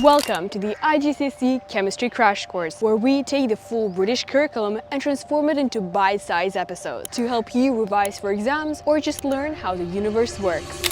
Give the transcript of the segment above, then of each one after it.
Welcome to the GCSE Chemistry Crash Course, where we take the full British curriculum and transform it into bite-sized episodes to help you revise for exams or just learn how the universe works.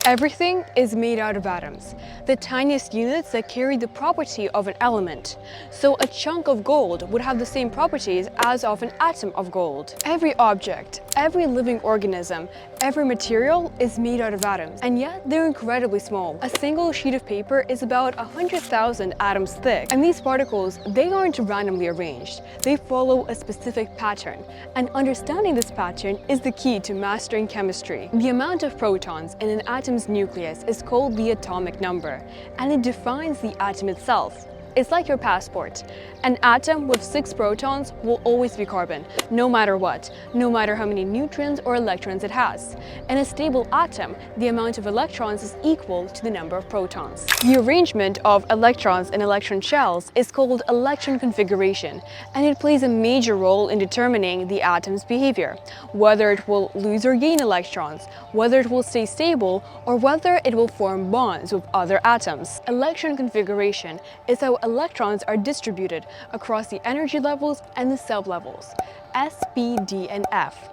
Everything is made out of atoms, the tiniest units that carry the property of an element. So a chunk of gold would have the same properties as of an atom of gold. Every object, every living organism, every material is made out of atoms, and yet they're incredibly small. A single sheet of paper is about 100,000 atoms thick, and these particles, they aren't randomly arranged. They follow a specific pattern, and understanding this pattern is the key to mastering chemistry. The amount of protons in an atom's nucleus is called the atomic number, and it defines the atom itself. It's like your passport. An atom with 6 protons will always be carbon, no matter what, no matter how many neutrons or electrons it has. In a stable atom, the amount of electrons is equal to the number of protons. The arrangement of electrons in electron shells is called electron configuration, and it plays a major role in determining the atom's behavior, whether it will lose or gain electrons, whether it will stay stable, or whether it will form bonds with other atoms. Electron configuration is how electrons are distributed across the energy levels and the sublevels, S, P, D, and F.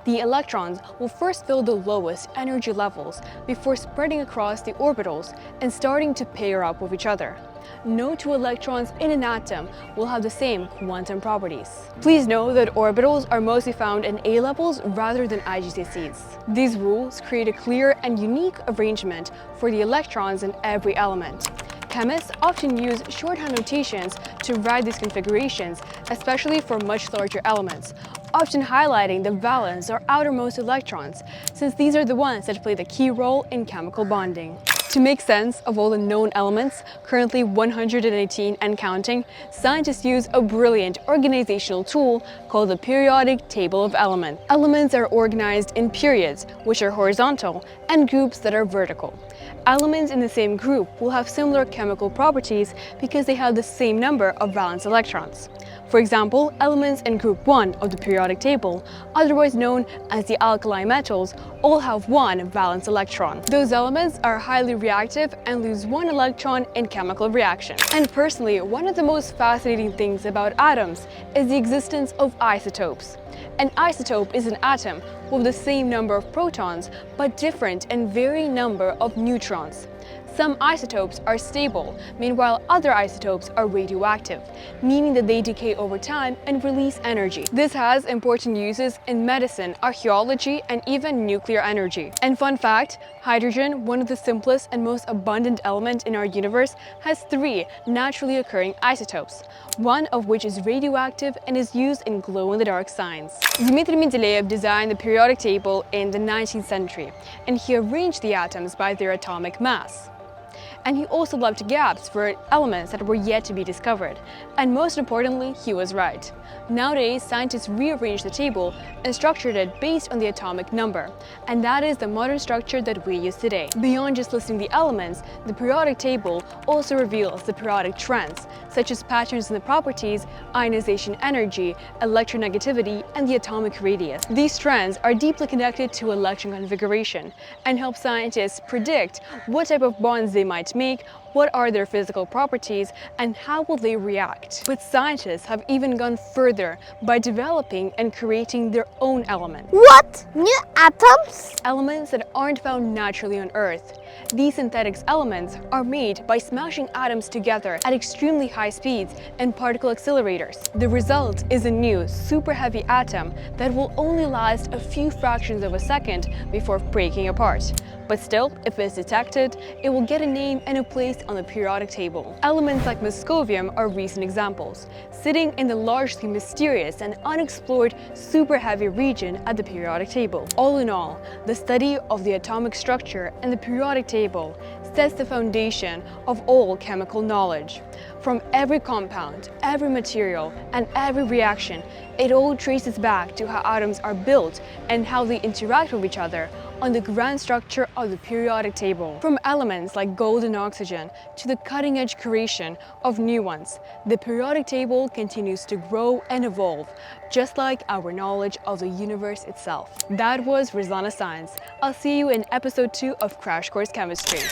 The electrons will first fill the lowest energy levels before spreading across the orbitals and starting to pair up with each other. No two electrons in an atom will have the same quantum properties. Please know that orbitals are mostly found in A levels rather than IGCSEs. These rules create a clear and unique arrangement for the electrons in every element. Chemists often use shorthand notations to write these configurations, especially for much larger elements, often highlighting the valence or outermost electrons, since these are the ones that play the key role in chemical bonding. To make sense of all the known elements, currently 118 and counting, scientists use a brilliant organizational tool called the periodic table of elements. Elements are organized in periods, which are horizontal, and groups that are vertical. Elements in the same group will have similar chemical properties because they have the same number of valence electrons. For example, elements in group 1 of the periodic table, otherwise known as the alkali metals, all have 1 valence electron. Those elements are highly reactive and lose 1 electron in chemical reaction. And personally, one of the most fascinating things about atoms is the existence of isotopes. An isotope is an atom with the same number of protons, but different and varying number of neutrons. Some isotopes are stable, meanwhile other isotopes are radioactive, meaning that they decay over time and release energy. This has important uses in medicine, archaeology, and even nuclear energy. And fun fact, hydrogen, one of the simplest and most abundant elements in our universe, has 3 naturally occurring isotopes, one of which is radioactive and is used in glow-in-the-dark science. Dmitri Mendeleev designed the periodic table in the 19th century, and he arranged the atoms by their atomic mass. And he also left gaps for elements that were yet to be discovered. And most importantly, he was right. Nowadays, scientists rearranged the table and structured it based on the atomic number. And that is the modern structure that we use today. Beyond just listing the elements, the periodic table also reveals the periodic trends, such as patterns in the properties, ionization energy, electronegativity, and the atomic radius. These trends are deeply connected to electron configuration and help scientists predict what type of bonds they might make, what are their physical properties, and how will they react. But scientists have even gone further by developing and creating their own elements. What? New atoms? Elements that aren't found naturally on Earth. These synthetic elements are made by smashing atoms together at extremely high speeds and particle accelerators. The result is a new, super heavy atom that will only last a few fractions of a second before breaking apart. But still, if it's detected, it will get a name and a place on the periodic table. Elements like moscovium are recent examples, sitting in the largely mysterious and unexplored super heavy region at the periodic table. All in all, the study of the atomic structure and the periodic table sets the foundation of all chemical knowledge. From every compound, every material, and every reaction, it all traces back to how atoms are built and how they interact with each other, on the grand structure of the periodic table. From elements like gold and oxygen to the cutting-edge creation of new ones, the periodic table continues to grow and evolve, just like our knowledge of the universe itself. That was Rizlana Science. I'll see you in episode 2 of Crash Course Chemistry.